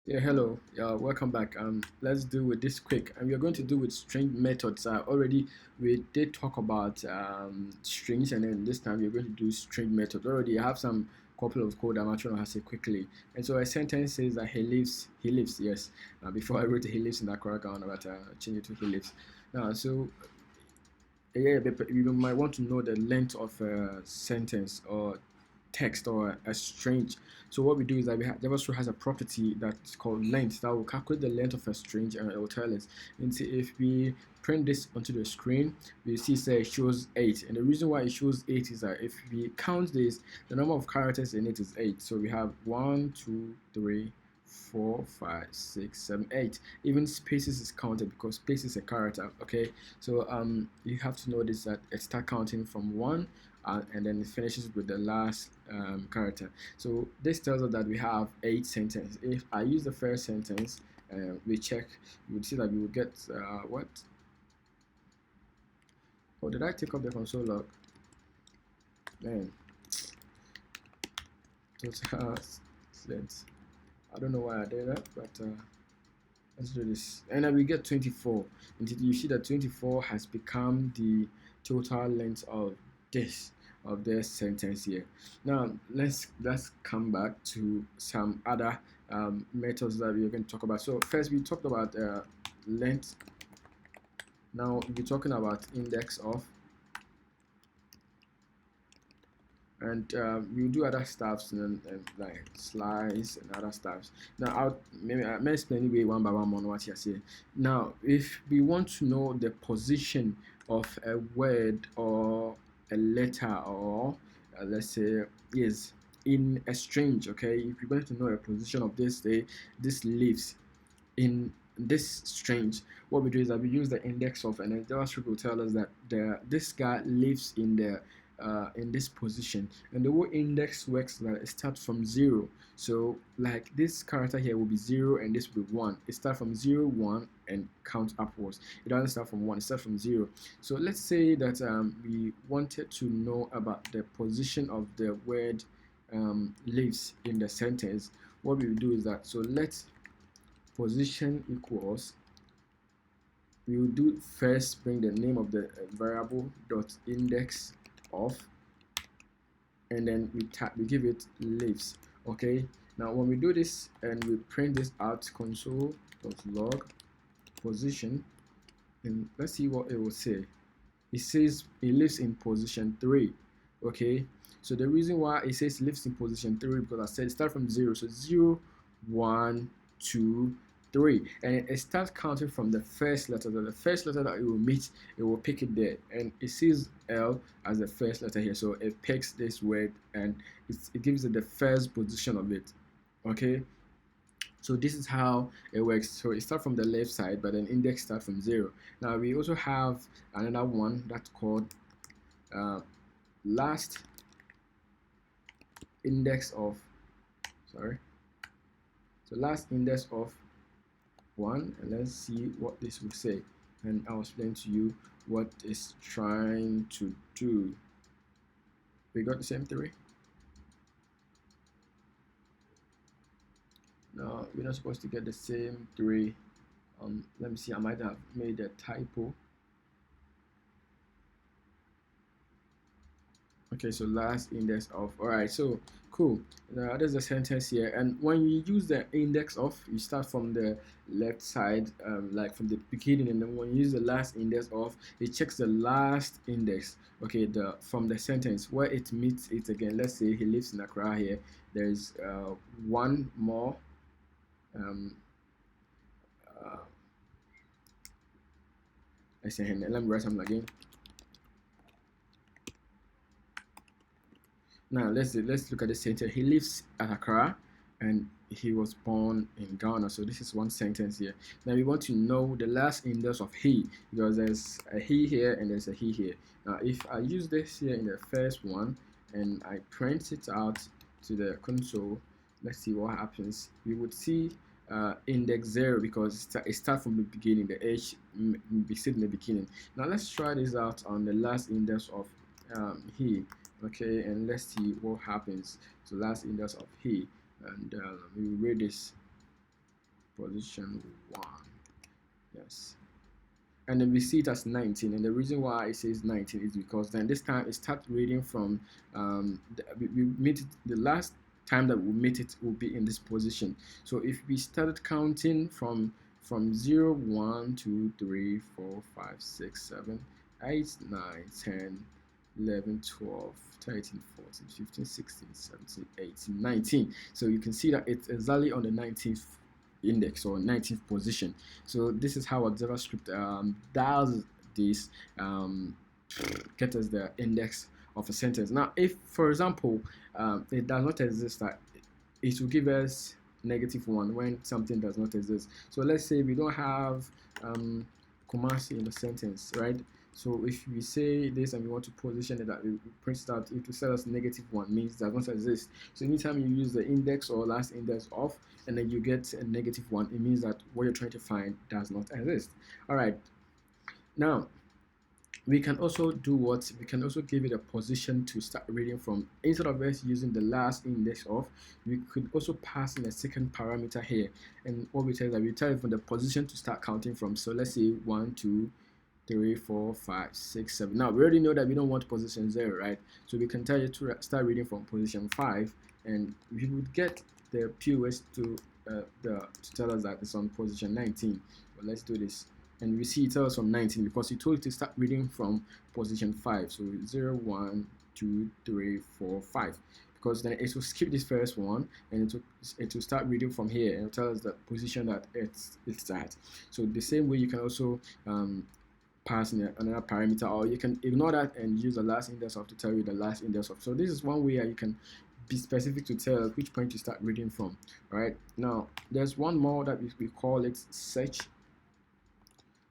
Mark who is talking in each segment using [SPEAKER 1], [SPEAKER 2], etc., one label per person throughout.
[SPEAKER 1] Yeah, hello. Yeah, welcome back. Let's do with this quick, and we are going to do with string methods. Already we did talk about strings, and then this time we're going to do string methods. Already, I have some couple of code I'm actually going to say quickly. And so a sentence says that he lives. He lives. Yes. Before I wrote he lives in Accra, Ghana, but change it to he lives. Now, so yeah, but you might want to know the length of a sentence or text or a string. So what we do is that JavaScript has a property that's called length that will calculate the length of a string and it will tell us. And see if we print this onto the screen, we see say it shows 8. And the reason why it shows 8 is that if we count this, the number of characters in it is 8. So we have 1, 2, 3, 4, 5, 6, 7, 8. Even spaces is counted because space is a character. Okay, so you have to notice that it starts counting from 1 and then it finishes with the last character. So this tells us that we have 8 sentences. If I use the first sentence, we check, you would see that we will get what? Oh, did I take off the console log? Man, total length. I don't know why I did that, but let's do this. And then we get 24. And you see that 24 has become the total length of this sentence here. Now let's come back to some other methods that we're going to talk about. So first we talked about length. Now we're talking about index of, and we'll do other stuffs and like slice and other stuffs. Now I may explain it one by one on what you're saying. Now if we want to know the position of a word or a letter or let's say is in a string, okay, if you're going to know a position of this lives in this string, what we do is that we use the index of, and then JavaScript will tell us that this guy lives in this position. And the way index works that it starts from 0. So like this character here will be 0 and this will be 1. It starts from 0, 1 and count upwards. It doesn't start from 1, it starts from 0. So let's say that we wanted to know about the position of the word lives in the sentence. What we will do is that, so let's position equals, we will do first bring the name of the variable dot index of, and then we give it lives. Okay, now when we do this and we print this out, console.log position, and let's see what it will say. It says it lives in position 3. Okay, so the reason why it says lives in position 3 because I said start from 0. So 0, 1, 2, 3, and it starts counting from the first letter. The first letter that it will meet, it will pick it there, and it sees L as the first letter here, so it picks this word and it gives it the first position of it. Okay, so this is how it works. So it starts from the left side, but then index starts from 0. Now we also have another one that's called last index of, sorry, so last index of 1, and let's see what this will say, and I'll explain to you what it's trying to do. We got the same 3. No, we're not supposed to get the same 3. Let me see, I might have made a typo. Okay, so last index of, all right, so cool. Now there's a sentence here, and when you use the index of, you start from the left side, like from the beginning, and then when you use the last index of, it checks the last index, okay, the from the sentence where it meets it again. Let's say he lives in Accra here. There's one more uh, I say, let me write something again. Now let's look at the sentence. He lives at Accra and he was born in Ghana. So this is one sentence here. Now we want to know the last index of he, because there's a he here and there's a he here. Now if I use this here in the first one and I print it out to the console, let's see what happens. We would see index 0 because it starts from the beginning. The H be sitting in the beginning. Now let's try this out on the last index of he. Okay, and let's see what happens. So last index of he, and we will read this. position 1. Yes. And then we see it as 19, and the reason why it says 19 is because then this time it starts reading from we meet it, the last time that we meet it will be in this position. So if we started counting from 0 1 2 3 4 5 6 7 8 9 10 11 12 13 14 15 16 17 18 19, so you can see that it's exactly on the 19th index or 19th position. So this is how a JavaScript does this, get us the index of a sentence. Now, if for example it does not exist, it will give us -1 when something does not exist. So let's say we don't have commas in the sentence, right? So if we say this and we want to position it, that we print it out, it will set us -1, means it does not exist. So anytime you use the index or last index of and then you get a -1, it means that what you're trying to find does not exist. All right. Now, we can also do what? We can also give it a position to start reading from. Instead of us using the last index of, we could also pass in a second parameter here. And what we tell is that we tell it from the position to start counting from. So let's say 1, 2, 3, 4, 5, 6, 7. Now we already know that we don't want position 0, right? So we can tell you to start reading from position 5, and we would get the POS to tell us that it's on position 19. But let's do this, and we see it tells us from 19 because it told it to start reading from position 5. So 0 1 2 3 4 5, because then it will skip this first one and it will start reading from here and tell us the position that it's at. So the same way you can also pass in another parameter, or you can ignore that and use the last index of to tell you the last index of. So this is one way you can be specific to tell which point to start reading from. Right now, there's one more that we call it search,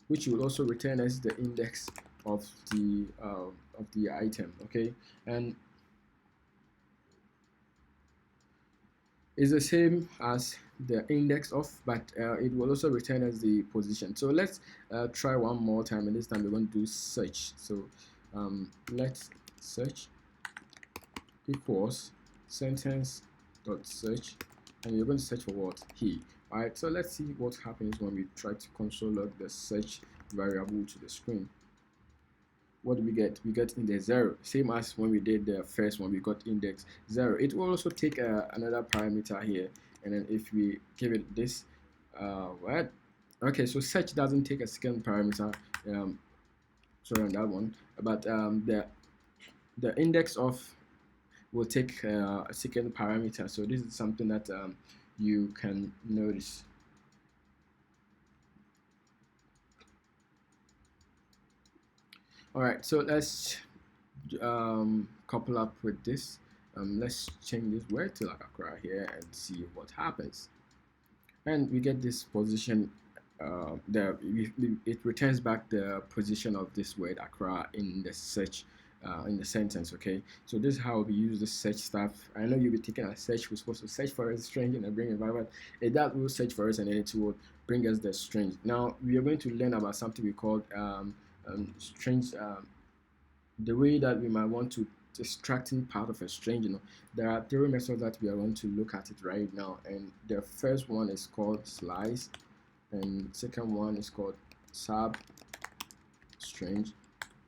[SPEAKER 1] which will also return as the index of the item. Okay, and is the same as the index of, but it will also return as the position. So let's try one more time, and this time we're going to do search. So let's search equals sentence dot search, and you're going to search for what? Here. All right, so let's see what happens when we try to console log the search variable to the screen. What do we get? We get index 0, same as when we did the first one, we got index 0. It will also take another parameter here, and then if we give it this, what? Okay, so search doesn't take a second parameter, sorry on that one, but the index of will take a second parameter. So this is something that you can notice. All right, so let's couple up with this. Let's change this word to like Accra here and see what happens. And we get this position. It returns back the position of this word Accra in the search. In the sentence. Okay, so this is how we use the search stuff. I know you'll be taking a search. We're supposed to search for a string in a bring environment. That will search for us, and then it will bring us the string. Now we are going to learn about something we call strings. The way that we might want to extracting part of a string. There are three methods that we are going to look at it right now, and the first one is called slice, and second one is called sub string,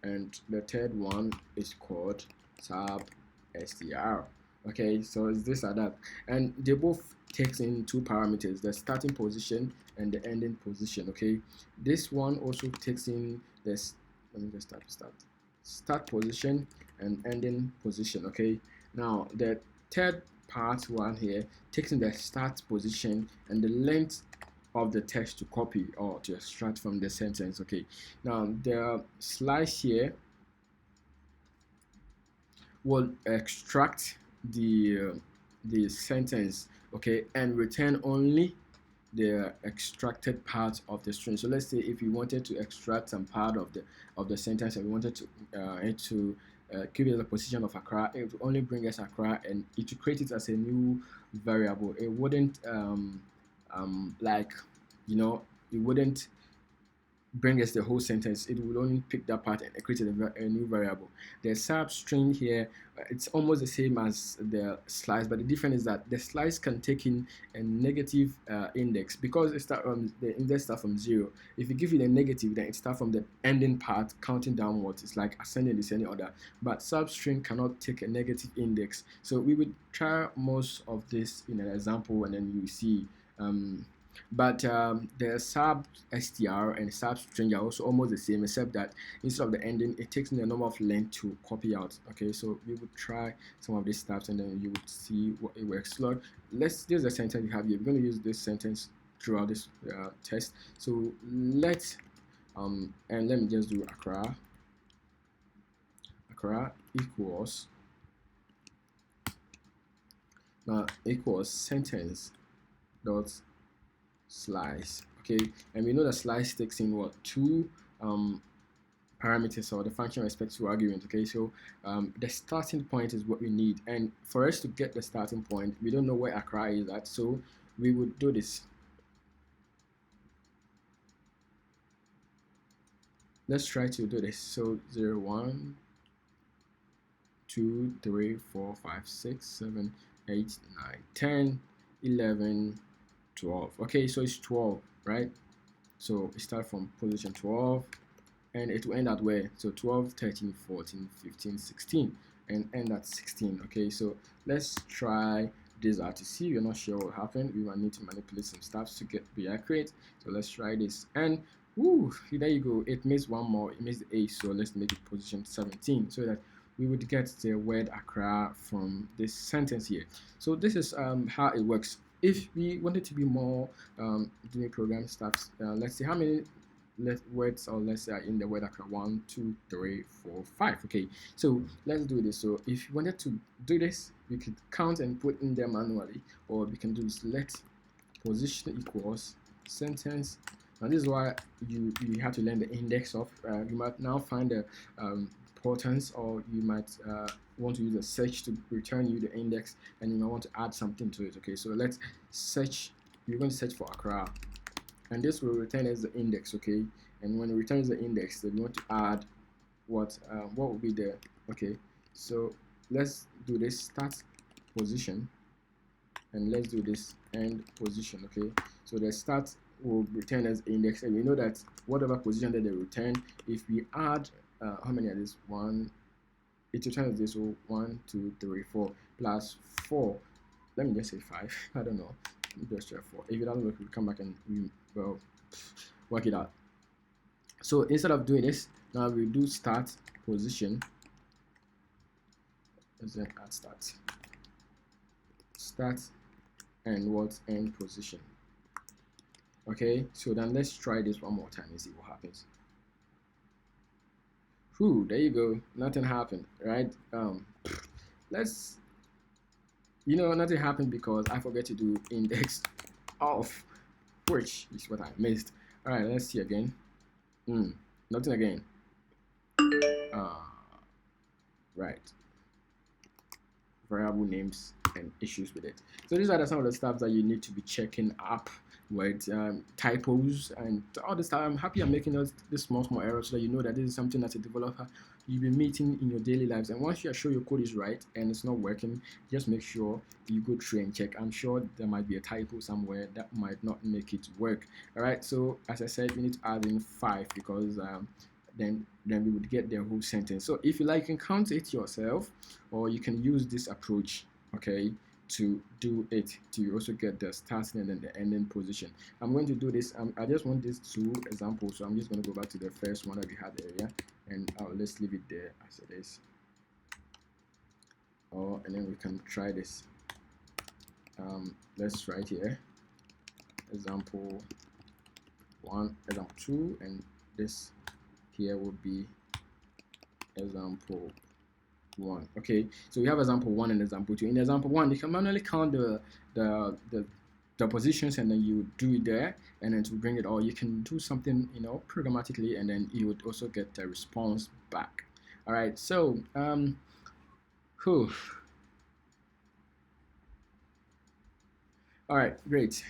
[SPEAKER 1] and the third one is called sub str. Okay, so it's this or that, and they both takes in two parameters: the starting position and the ending position. Okay, this one also takes in this. Let me just start position and ending position. Okay, now the third part one here takes in the start position and the length of the text to copy or to extract from the sentence. Okay, now the slice here will extract the sentence, okay, and return only the extracted part of the string. So let's say if you wanted to extract some part of the sentence and we wanted to give it the position of Accra, it would only bring us Accra, and it would create it as a new variable. It wouldn't like, it wouldn't bring us the whole sentence. It will only pick that part and create a new variable. The substring here, it's almost the same as the slice, but the difference is that the slice can take in a negative index because it start from the index start from 0. If you give it a negative, then it start from the ending part counting downwards. It's like ascending, descending order. But substring cannot take a negative index. So we would try most of this in an example, and then you see. But the sub str and sub string are also almost the same, except that instead of the ending, it takes in a number of length to copy out. Okay, so we would try some of these steps, and then you would see what it works. So this is a sentence we have here. We're going to use this sentence throughout this test. So let's and let me just do Accra equals equals sentence dot slice. Okay, and we know that slice takes in what, two parameters, or the function respect to argument. Okay, so the starting point is what we need, and for us to get the starting point, we don't know where Accra is at, so we would do this. Let's try to do this. So 0, 1, 2, 3, 4, 5, 6, 7, 8, 9, 10, 11, 12. Okay, so it's 12, right? So it starts from position 12 and it will end at where? So 12, 13, 14, 15, 16, and end at 16. Okay, so let's try this out to see. We're not sure what happened. We might need to manipulate some stuff to be accurate. So let's try this, and woo, there you go. It missed one more. It missed the A, so let's make it position 17 so that we would get the word Accra from this sentence here. So this is how it works. If we wanted to be more doing program steps, let's see how many words or let's say in the word Accra. 1, 2, 3, 4, 5. Okay, so let's do this. So if you wanted to do this, you could count and put in there manually, or we can do let position equals sentence. And this is why you have to learn the index of. You might now find the importance, or you might want to use a search to return you the index, and you might want to add something to it. Okay, so let's search. You're going to search for Accra, and this will return as the index. Okay, and when it returns the index, then you want to add what will be the, okay, so let's do this start position, and let's do this end position. Okay, so the start will return as index, and we know that whatever position that they return, if we add how many are this, one, it returns this. So 1, 2, 3, 4 plus 4, let me just say 5. I don't know, just try 4. If it doesn't work, we'll come back and we will work it out. So instead of doing this, now we do start position. Let's then add start and what, end position. Okay, so then let's try this one more time and see what happens. Whew, there you go. Nothing happened, right? Let's, nothing happened because I forgot to do index of, which is what I missed. All right, let's see again. Nothing again. Right. Variable names and issues with it. So these are some of the stuff that you need to be checking up with, typos and all this stuff. I'm happy I'm making this small errors so that you know that this is something as a developer you'll be meeting in your daily lives. And once you are sure your code is right and it's not working, just make sure you go through and check. I'm sure there might be a typo somewhere that might not make it work. All right, so as I said, we need to add in 5 because then we would get the whole sentence. So if you like, you can count it yourself, or you can use this approach, okay, to do it, to also get the starting and then the ending position. I'm going to do this. I just want these 2 examples, so I'm just going to go back to the first one that we had earlier, and let's leave it there as it is. And then we can try this. Let's try it here. Example 1, example 2, and this here would be example 1. Okay, so we have example 1 and example 2. In example 1, you can manually count the positions, and then you do it there, and then to bring it all, you can do something, programmatically, and then you would also get a response back. All right, so all right, great.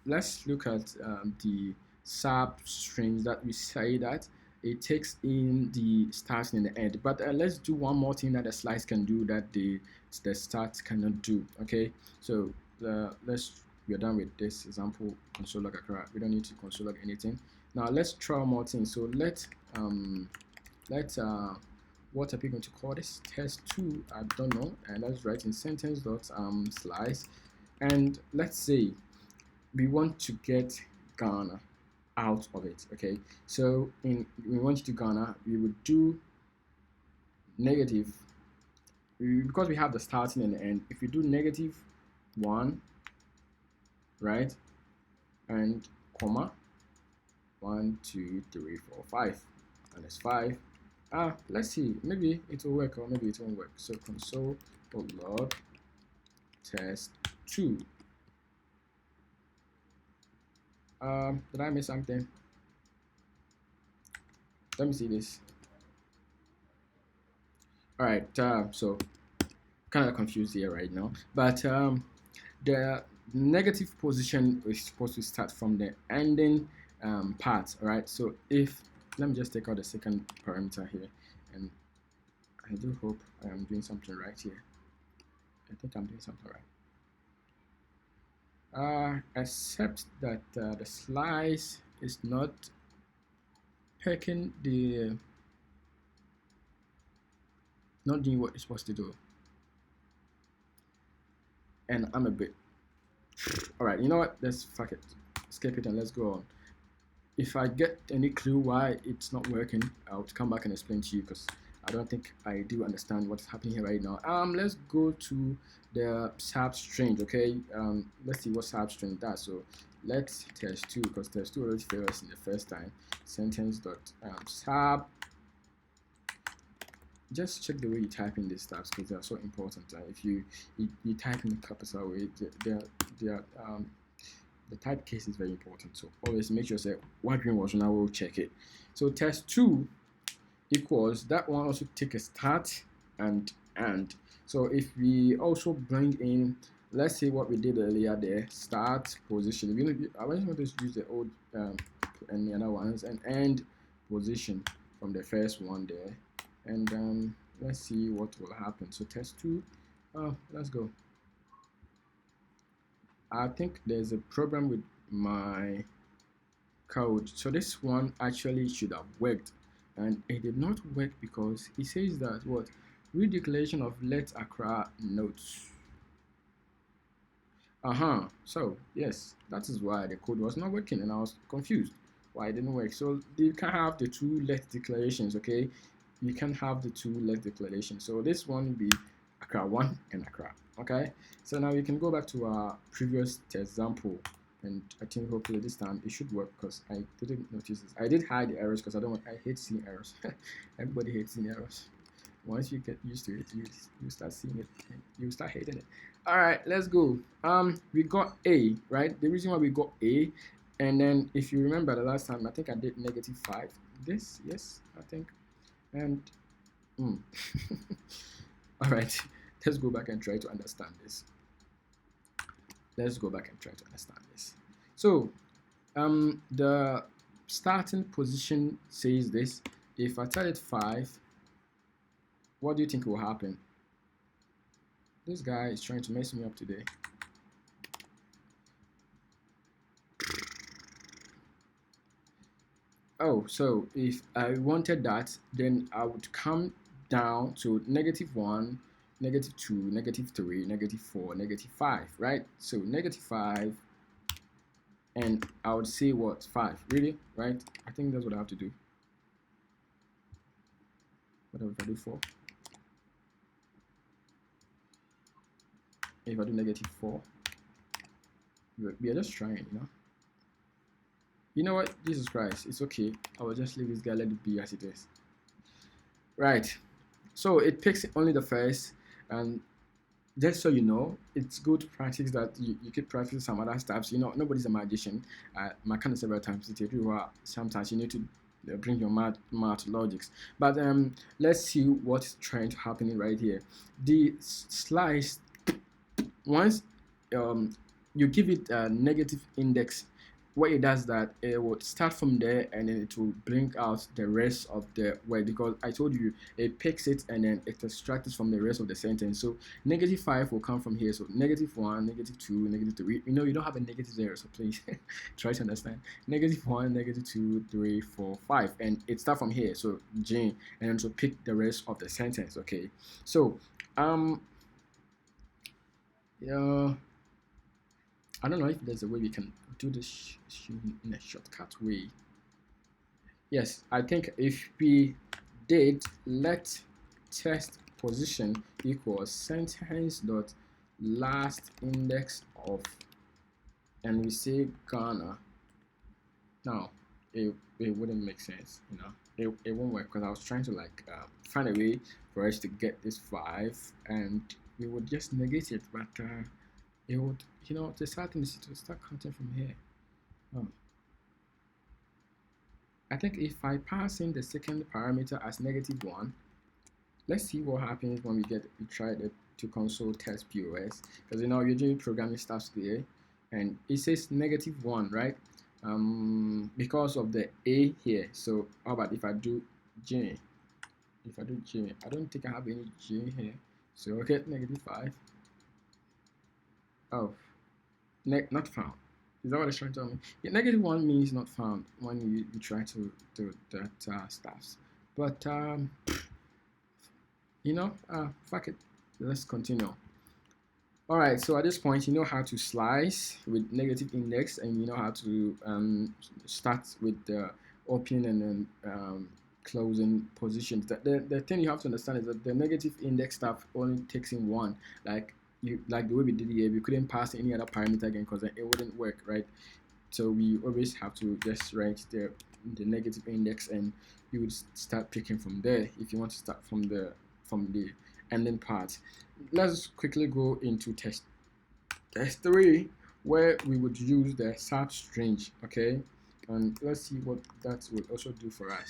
[SPEAKER 1] Let's look at the substring that we say that it takes in the start and the end. But let's do one more thing that the slice can do that the start cannot do. Okay, so we're done with this example console log Accra. We don't need to console log anything. Now let's try one more thing. So let's what are we going to call this? Test2, I don't know, and let's write in sentence dot slice, and let's say we want to get Ghana out of it. Okay, so we want to do Ghana, we would do negative, because we have the starting and the end. If we do -1, right, and comma 1 2 3 4 5, and it's 5. Let's see, maybe it will work or maybe it won't work. So console log test2. Did I miss something? Let me see this. All right, so kind of confused here right now, but the negative position is supposed to start from the ending part. All right, so if, let me just take out the second parameter here, and I do hope I am doing something right here. I think I'm doing something right. Except that the slice is not picking the, not doing what it's supposed to do, and I'm a bit, all right, you know what, let's fuck it, skip it and let's go on. If I get any clue why it's not working, I'll come back and explain to you, because I don't think I do understand what's happening here right now. Let's go to the substring. Okay, let's see what substring does. So let's test2, because test2 already failed us in the first time. Sentence dot sub. Just check the way you type in these stuff, because they are so important. If you type in the capital way, the type case is very important. So always make sure say what green was, now we'll check it. So test2 equals that one also take a start and end. So if we also bring in, let's say what we did earlier there, start position. I was going to use the old and the other ones, and end position from the first one there, and let's see what will happen. So test2, let's go. I think there's a problem with my code. So this one actually should have worked, and it did not work because it says that what, redeclaration of let Accra notes. So yes, that is why the code was not working, and I was confused why it didn't work. So you can have the two let declarations. Okay, you can have the two let declarations. So this one will be Accra 1 and Accra. Okay, so now we can go back to our previous example, and I think hopefully this time it should work, because I didn't notice this. I did hide the errors because I hate seeing errors. Everybody hates seeing errors. Once you get used to it, you start seeing it, and you start hating it. All right, let's go. We got A, right? The reason why we got A, and then if you remember the last time, I think I did -5. This, yes, I think, and all right, let's go back and try to understand this. Let's go back and try to understand this. So the starting position says this. If I tell it 5, what do you think will happen? This guy is trying to mess me up today. Oh, so if I wanted that, then I would come down to -1, -2, -3, -4, -5, right? So -5, and I would say what, 5, really, right? I think that's what I have to do. What if I do 4? If I do -4, we are just trying, you know. You know what? Jesus Christ, it's okay. I will just leave this guy, let it be as it is. Right. So it picks only the first, and just so you know, it's good practice that you keep practicing some other stuff. You know, nobody's a magician. My kind of several times sometimes you need to bring your math logics. But let's see what's trying to happen right here. The slice, once you give it a negative index, what it does that it would start from there and then it will bring out the rest of the word, because I told you it picks it and then it extracts it from the rest of the sentence. So -5 will come from here. So -1, -2, -3. You know, you don't have a negative there, so please try to understand. -1, -2, 3, 4, 5, and it starts from here. So J, and then to pick the rest of the sentence. Okay. So yeah, I don't know if there's a way we can do this in a shortcut way. Yes, I think if we did let test position equals sentence dot last index of, and we say Ghana, now it wouldn't make sense, you know. It won't work, because I was trying to like find a way for us to get this 5 and we would just negate it, but it would, you know, the sad thing is to start counting from here. I think if I pass in the second parameter as -1, let's see what happens when we try to console test POS, because you know you're doing programming stuff there, and it says -1, right? Because of the A here. So how about if I do J? If I do J, I don't think I have any J here, so I get -5. Oh, not found. Is that what it's trying to tell me? Yeah, -1 means not found when you try to do that stuff. But you know, fuck it. Let's continue. All right. So at this point, you know how to slice with negative index, and you know how to start with the opening and then closing positions. The thing you have to understand is that the negative index stuff only takes in one. Like the way we did here, we couldn't pass any other parameter again because it wouldn't work, right? So we always have to just write the negative index, and you would start picking from there if you want to start from the ending part. Let's quickly go into test 3, where we would use the substring, okay? And let's see what that will also do for us.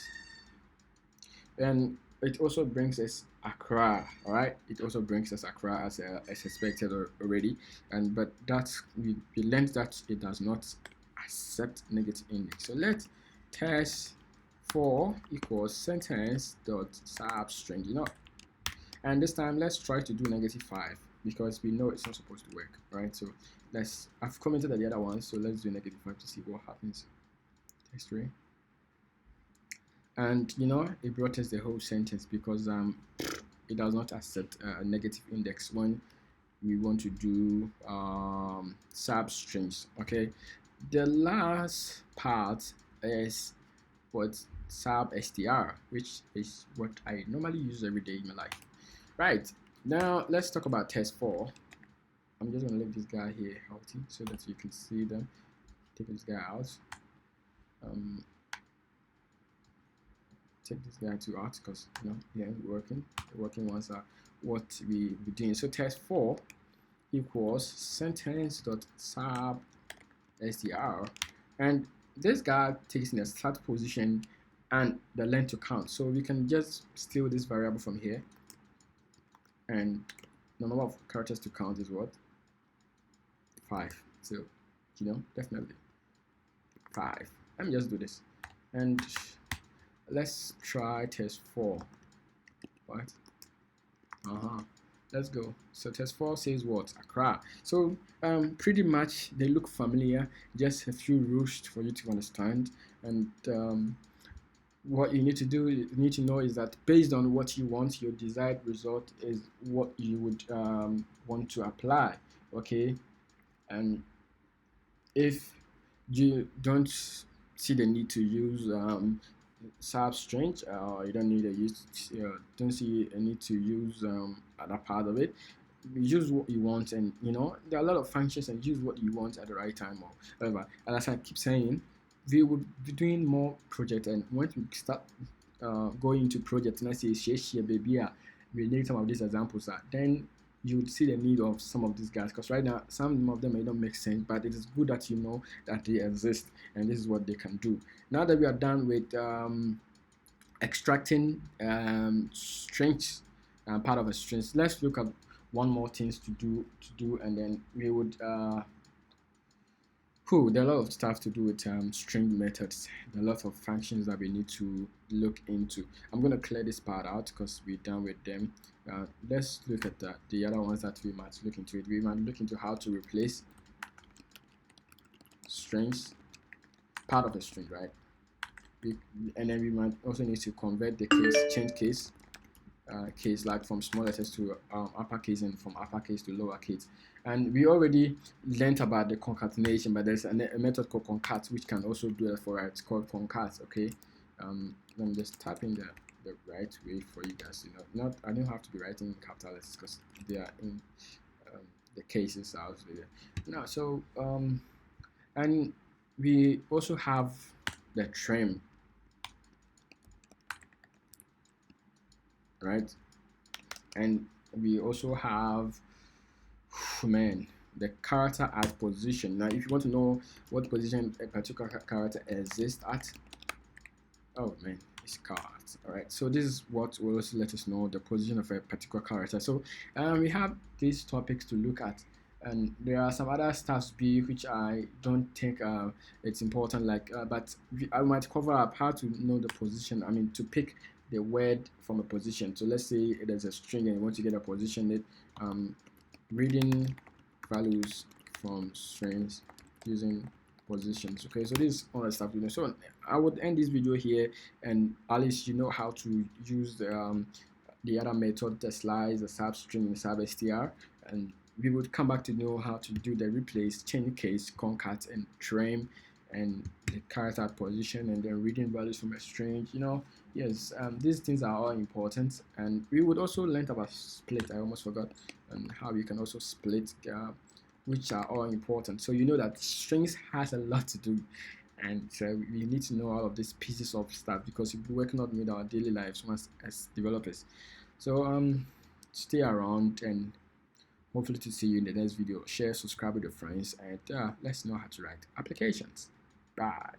[SPEAKER 1] And it also brings us Accra, all right? It also brings us Accra as expected already, and but that's we learned that it does not accept negative index. So let test 4 equals sentence dot substring, you know. And this time let's try to do -5, because we know it's not supposed to work, right? So I've commented at the other one, so let's do -5 to see what happens. Test 3. And you know, it brought us the whole sentence, because it does not accept a negative index when we want to do substrings. Okay, the last part is what sub str, which is what I normally use every day in my life. Right, now let's talk about test 4. I'm just gonna leave this guy here healthy so that you can see them. Take this guy out. Take this guy to out, because you know, yeah, the working ones are what we doing. So test 4 equals sentence dot sub str, and this guy takes in a start position and the length to count. So we can just steal this variable from here, and the number of characters to count is what? 5. So you know, definitely 5. Let me just do this, and let's try test 4. What? Let's go. So test 4 says what? Accra. So pretty much they look familiar, just a few rules for you to understand. And what you need to do, you need to know is that based on what you want, your desired result is what you would want to apply. Okay, and if you don't see the need to use substring, you don't need don't see a need to use other part of it. Use what you want, and you know, there are a lot of functions, and use what you want at the right time or whatever. And as I keep saying, we will be doing more project, and once we start going into project, and I say share baby, we need some of these examples, then you would see the need of some of these guys, because right now some of them may not make sense, but it is good that you know that they exist and this is what they can do. Now that we are done with extracting strings, part of a string, let's look at one more things to do, and then we would Cool. There are a lot of stuff to do with string methods. There are a lot of functions that we need to look into. I'm going to clear this part out because we're done with them. Let's look at the other ones that we might look into. We might look into how to replace strings, part of a string, right? And then we might also need to convert the case, change case like from small letters to uppercase and from uppercase to lowercase. And we already learned about the concatenation, but there's a method called concat which can also do that for us. It's called concat. Okay, let me just type in the right way for you guys. Not I don't have to be writing in capital letters because they are in the cases out there. Now, so and we also have the trim, right? And we also have, man, the character at position. Now if you want to know what position a particular character exists at, oh man, it's cards. All right, so this is what will also let us know the position of a particular character. So we have these topics to look at, and there are some other stuffs B which I don't think it's important, like but I might cover up how to know the position. I mean, to pick the word from a position. So let's say there's a string and you want to get a position, it reading values from strings using positions. Okay, so this is all the stuff you know. So I would end this video here, and at least you know how to use the other method, the slice, the substring, the substr, and we would come back to know how to do the replace, change case, concat, and trim, and the character position, and then reading values from a string. Yes, these things are all important, and we would also learn about split. I almost forgot, and how you can also split, which are all important. So you know that strings has a lot to do, and so we need to know all of these pieces of stuff because we'll be working on with our daily lives once as developers. So stay around, and hopefully to see you in the next video. Share, subscribe with your friends, and let's know how to write applications. Bye.